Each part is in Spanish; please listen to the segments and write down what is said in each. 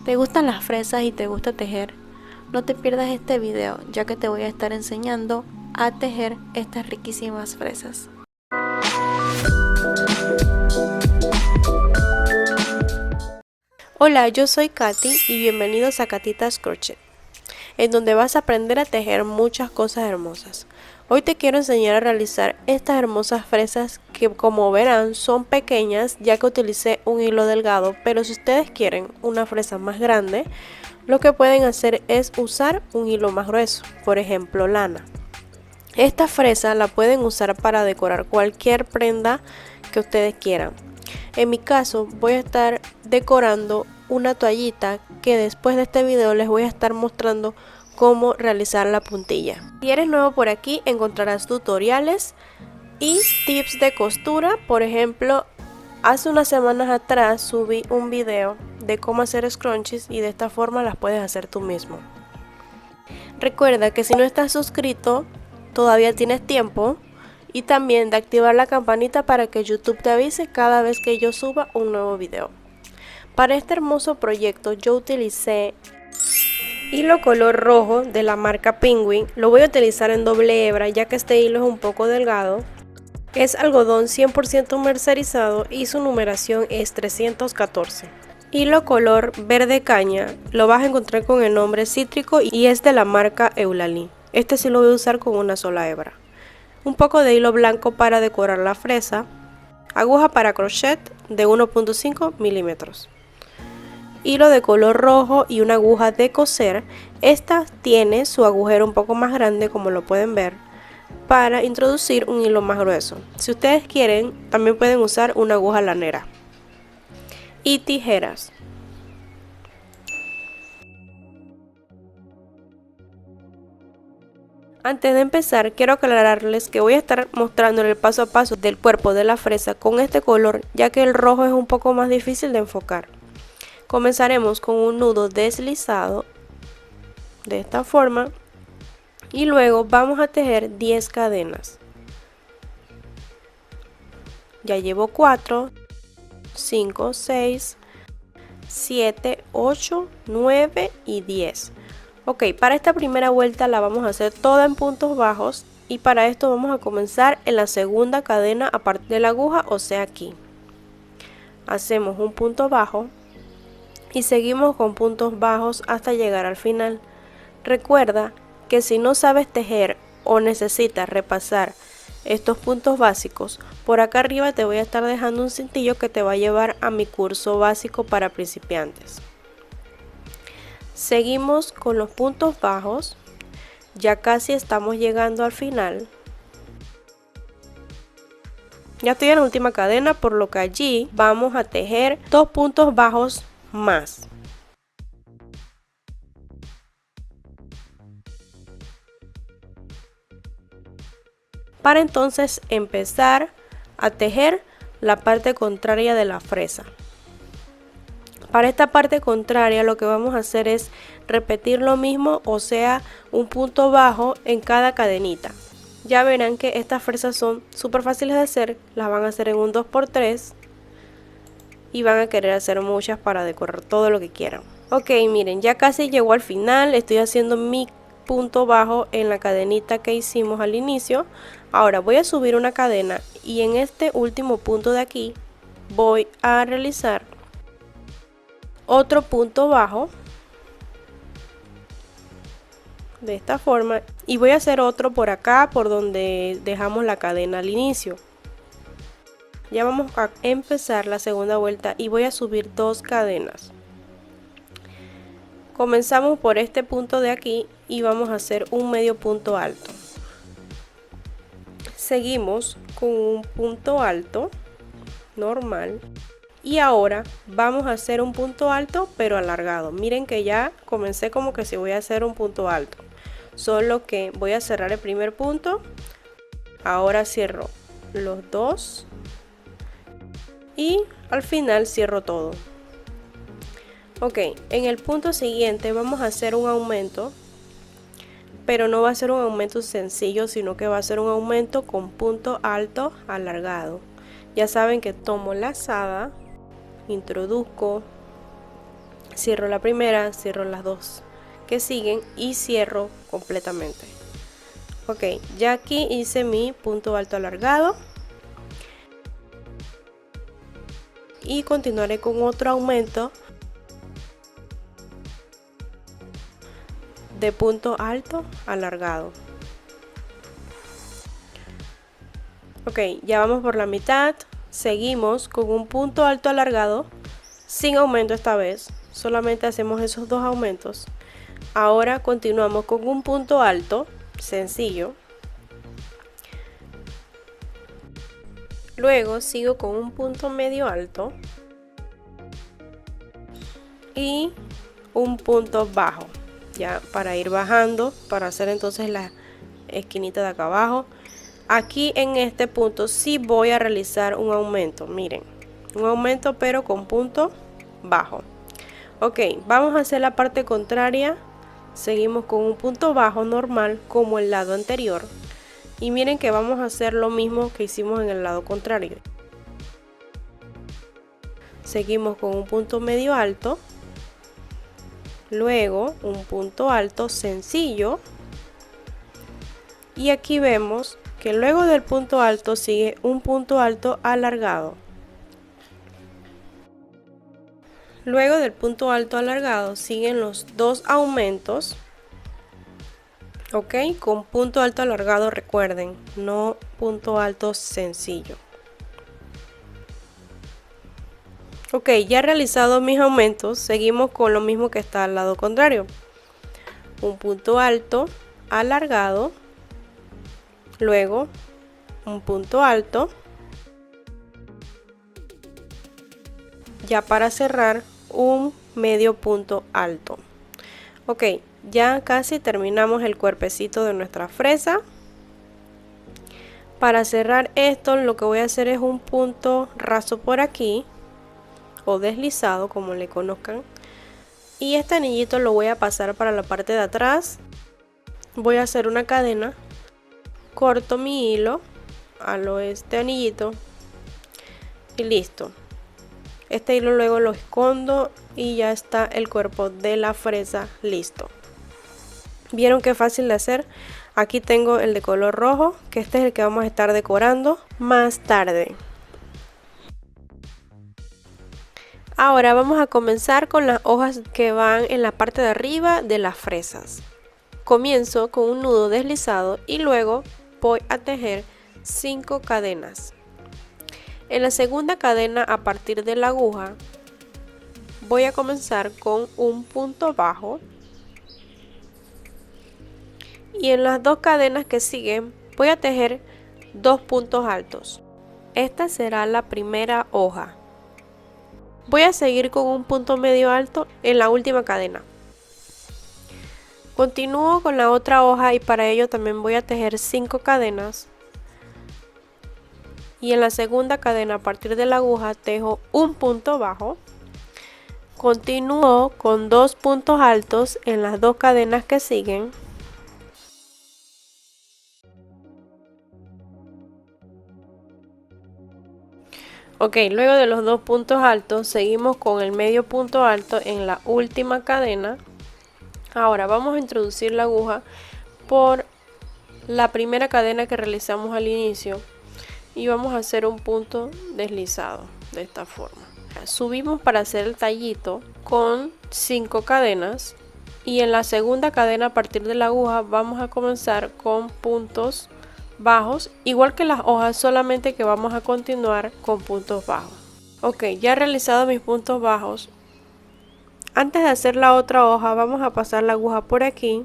¿Te gustan las fresas y te gusta tejer? No te pierdas este video, ya que te voy a estar enseñando a tejer estas riquísimas fresas. Hola, yo soy Katy y bienvenidos a Katitas Crochet, en donde vas a aprender a tejer muchas cosas hermosas. Hoy te quiero enseñar a realizar estas hermosas fresas que, como verán, son pequeñas ya que utilicé un hilo delgado, pero si ustedes quieren una fresa más grande, lo que pueden hacer es usar un hilo más grueso, por ejemplo lana. Esta fresa la pueden usar para decorar cualquier prenda que ustedes quieran. En mi caso voy a estar decorando una toallita que después de este video les voy a estar mostrando cómo realizar la puntilla. Si eres nuevo por aquí encontrarás tutoriales y tips de costura. Por ejemplo, hace unas semanas atrás subí un video de cómo hacer scrunchies y de esta forma las puedes hacer tú mismo. Recuerda que si no estás suscrito todavía tienes tiempo, y también de activar la campanita para que YouTube te avise cada vez que yo suba un nuevo video. Para este hermoso proyecto yo utilicé hilo color rojo de la marca Penguin. Lo voy a utilizar en doble hebra ya que este hilo es un poco delgado. Es algodón 100% mercerizado y su numeración es 314. Hilo color verde caña lo vas a encontrar con el nombre cítrico y es de la marca Eulalie. Este sí lo voy a usar con una sola hebra. Un poco de hilo blanco para decorar la fresa, aguja para crochet de 1.5 milímetros, hilo de color rojo y una aguja de coser. Esta tiene su agujero un poco más grande, como lo pueden ver, para introducir un hilo más grueso. Si ustedes quieren, también pueden usar una aguja lanera y tijeras. Antes de empezar, quiero aclararles que voy a estar mostrando el paso a paso del cuerpo de la fresa con este color, ya que el rojo es un poco más difícil de enfocar. Comenzaremos con un nudo deslizado de esta forma y luego vamos a tejer 10 cadenas. Ya llevo 4, 5, 6, 7, 8, 9 y 10. Ok, para esta primera vuelta la vamos a hacer toda en puntos bajos y para esto vamos a comenzar en la segunda cadena aparte de la aguja, o sea aquí. Hacemos un punto bajo y seguimos con puntos bajos hasta llegar al final. Recuerda que si no sabes tejer o necesitas repasar estos puntos básicos, por acá arriba te voy a estar dejando un cintillo que te va a llevar a mi curso básico para principiantes. Seguimos con los puntos bajos, ya casi estamos llegando al final. Ya estoy en la última cadena, por lo que allí vamos a tejer 2 puntos bajos más. Para entonces empezar a tejer la parte contraria de la fresa. Para esta parte contraria lo que vamos a hacer es repetir lo mismo, o sea, un punto bajo en cada cadenita. Ya verán que estas fresas son súper fáciles de hacer, las van a hacer en un 2×3 y van a querer hacer muchas para decorar todo lo que quieran. Ok, miren, ya casi llegó al final, estoy haciendo mi punto bajo en la cadenita que hicimos al inicio. Ahora voy a subir una cadena y en este último punto de aquí voy a realizar otro punto bajo de esta forma y voy a hacer otro por acá por donde dejamos la cadena al inicio. Ya vamos a empezar la segunda vuelta y voy a subir 2 cadenas. Comenzamos por este punto de aquí y vamos a hacer un medio punto alto. Seguimos con un punto alto normal. Y ahora vamos a hacer un punto alto pero alargado. Miren que ya comencé como que si voy a hacer un punto alto, solo que voy a cerrar el primer punto. Ahora cierro los dos y al final cierro todo. Ok, en el punto siguiente vamos a hacer un aumento, pero no va a ser un aumento sencillo, sino que va a ser un aumento con punto alto alargado. Ya saben que tomo lazada, introduzco, cierro la primera, cierro las dos que siguen y cierro completamente. Ok, ya aquí hice mi punto alto alargado y continuaré con otro aumento de punto alto alargado. Ok, ya vamos por la mitad. Seguimos con un punto alto alargado sin aumento esta vez, solamente hacemos esos dos aumentos. Ahora continuamos con un punto alto sencillo, luego sigo con un punto medio alto y un punto bajo, ya para ir bajando, para hacer entonces la esquinita de acá abajo. Aquí en este punto sí voy a realizar un aumento, miren, un aumento pero con punto bajo. Ok, vamos a hacer la parte contraria. Seguimos con un punto bajo normal como el lado anterior y miren que vamos a hacer lo mismo que hicimos en el lado contrario. Seguimos con un punto medio alto, luego un punto alto sencillo y aquí vemos que luego del punto alto sigue un punto alto alargado. Luego del punto alto alargado siguen los dos aumentos. Ok, con punto alto alargado, recuerden, no punto alto sencillo. Ok, ya he realizado mis aumentos, seguimos con lo mismo que está al lado contrario. Un punto alto alargado, luego un punto alto, ya para cerrar un medio punto alto. Ok, ya casi terminamos el cuerpecito de nuestra fresa. Para cerrar esto lo que voy a hacer es un punto raso por aquí o deslizado, como le conozcan, y este anillito lo voy a pasar para la parte de atrás. Voy a hacer una cadena, corto mi hilo a este anillito y listo. Este hilo luego lo escondo y ya está el cuerpo de la fresa listo. ¿Vieron qué fácil de hacer? Aquí tengo el de color rojo, que este es el que vamos a estar decorando más tarde. Ahora vamos a comenzar con las hojas que van en la parte de arriba de las fresas. Comienzo con un nudo deslizado y luego voy a tejer 5 cadenas. En la segunda cadena, a partir de la aguja, voy a comenzar con un punto bajo y en las dos cadenas que siguen voy a tejer 2 puntos altos. Esta será la primera hoja. Voy a seguir con un punto medio alto en la última cadena. Continúo con la otra hoja y para ello también voy a tejer 5 cadenas. Y en la segunda cadena, a partir de la aguja, tejo un punto bajo. Continúo con 2 puntos altos en las dos cadenas que siguen. Ok, luego de los 2 puntos altos seguimos con el medio punto alto en la última cadena. Ahora vamos a introducir la aguja por la primera cadena que realizamos al inicio y vamos a hacer un punto deslizado de esta forma. Subimos para hacer el tallito con 5 cadenas y en la segunda cadena, a partir de la aguja, vamos a comenzar con puntos bajos, igual que las hojas, solamente que vamos a continuar con puntos bajos. Ok, ya he realizado mis puntos bajos. Antes de hacer la otra hoja vamos a pasar la aguja por aquí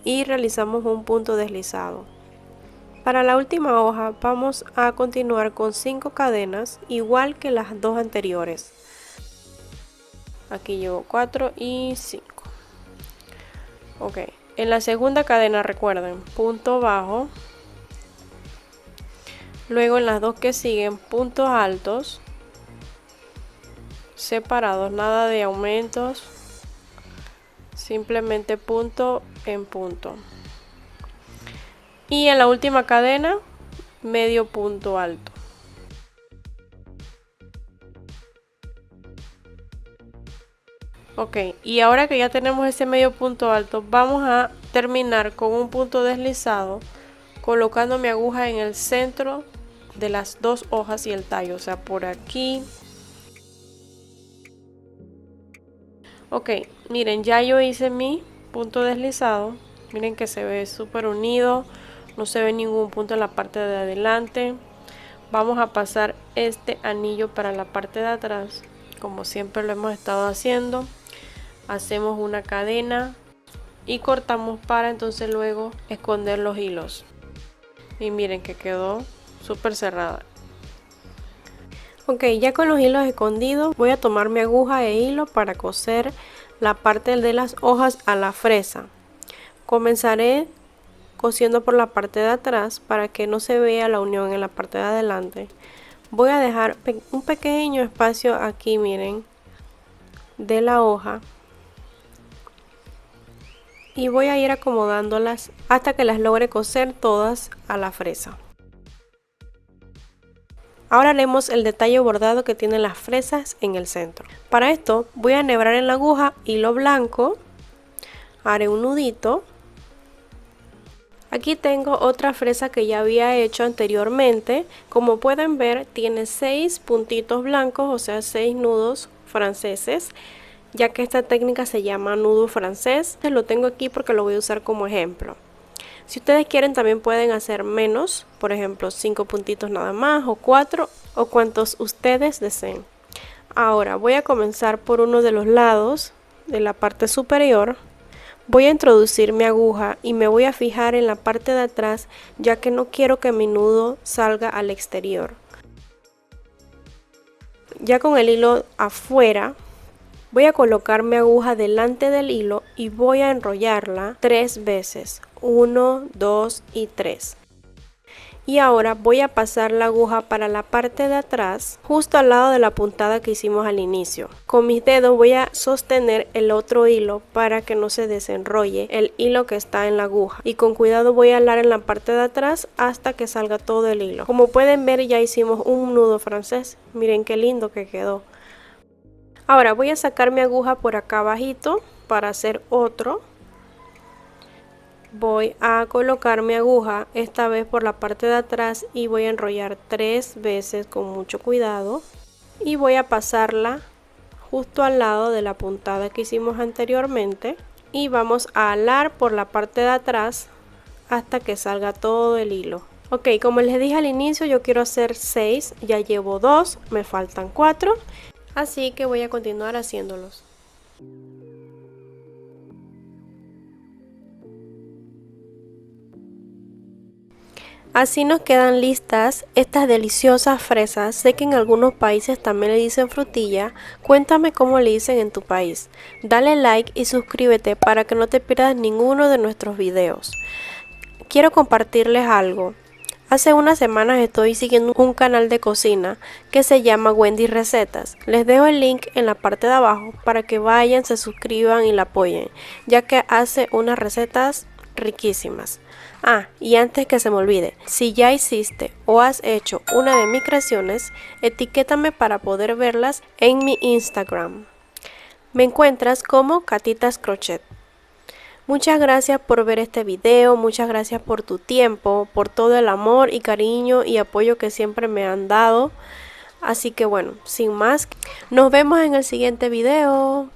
y realizamos un punto deslizado. Para la última hoja vamos a continuar con 5 cadenas, igual que las dos anteriores. Aquí llevo 4 y 5. Ok, en la segunda cadena, recuerden, punto bajo. Luego en las dos que siguen, puntos altos separados, nada de aumentos, simplemente punto en punto. Y en la última cadena, medio punto alto. Ok, y ahora que ya tenemos ese medio punto alto, vamos a terminar con un punto deslizado, colocando mi aguja en el centro de las dos hojas y el tallo, o sea, por aquí. Ok, miren, ya yo hice mi punto deslizado. Miren que se ve súper unido, no se ve ningún punto en la parte de adelante. Vamos a pasar este anillo para la parte de atrás, como siempre lo hemos estado haciendo. Hacemos una cadena y cortamos para entonces luego esconder los hilos. Y miren que quedó súper cerrada. Ok, ya con los hilos escondidos voy a tomar mi aguja e hilo para coser la parte de las hojas a la fresa. Comenzaré cosiendo por la parte de atrás para que no se vea la unión en la parte de adelante. Voy a dejar un pequeño espacio aquí, miren, de la hoja. Y voy a ir acomodándolas hasta que las logre coser todas a la fresa. Ahora haremos el detalle bordado que tienen las fresas en el centro. Para esto voy a enhebrar en la aguja hilo blanco, haré un nudito. Aquí tengo otra fresa que ya había hecho anteriormente. Como pueden ver, tiene 6 puntitos blancos, o sea 6 nudos franceses, ya que esta técnica se llama nudo francés. Lo tengo aquí porque lo voy a usar como ejemplo. Si ustedes quieren también pueden hacer menos, por ejemplo 5 puntitos nada más o 4 o cuantos ustedes deseen. Ahora voy a comenzar por uno de los lados de la parte superior. Voy a introducir mi aguja y me voy a fijar en la parte de atrás, ya que no quiero que mi nudo salga al exterior. Ya con el hilo afuera, voy a colocar mi aguja delante del hilo y voy a enrollarla 3 veces. 1, 2 y 3. Y ahora voy a pasar la aguja para la parte de atrás, justo al lado de la puntada que hicimos al inicio. Con mis dedos voy a sostener el otro hilo para que no se desenrolle el hilo que está en la aguja. Y con cuidado voy a alar en la parte de atrás hasta que salga todo el hilo. Como pueden ver, ya hicimos un nudo francés. Miren qué lindo que quedó. Ahora voy a sacar mi aguja por acá abajito para hacer otro. Voy a colocar mi aguja esta vez por la parte de atrás y voy a enrollar 3 veces con mucho cuidado y voy a pasarla justo al lado de la puntada que hicimos anteriormente y vamos a alar por la parte de atrás hasta que salga todo el hilo. Ok, como les dije al inicio, yo quiero hacer 6, ya llevo 2, me faltan 4, así que voy a continuar haciéndolos. Así nos quedan listas estas deliciosas fresas. Sé que en algunos países también le dicen frutilla. Cuéntame cómo le dicen en tu país. Dale like y suscríbete para que no te pierdas ninguno de nuestros videos. Quiero compartirles algo. Hace unas semanas estoy siguiendo un canal de cocina que se llama Wendy Recetas. Les dejo el link en la parte de abajo para que vayan, se suscriban y la apoyen, ya que hace unas recetas riquísimas. Ah, y antes que se me olvide, si ya hiciste o has hecho una de mis creaciones, etiquétame para poder verlas en mi Instagram. Me encuentras como Catitas Crochet. Muchas gracias por ver este video, muchas gracias por tu tiempo, por todo el amor y cariño y apoyo que siempre me han dado. Así que bueno, sin más, nos vemos en el siguiente video.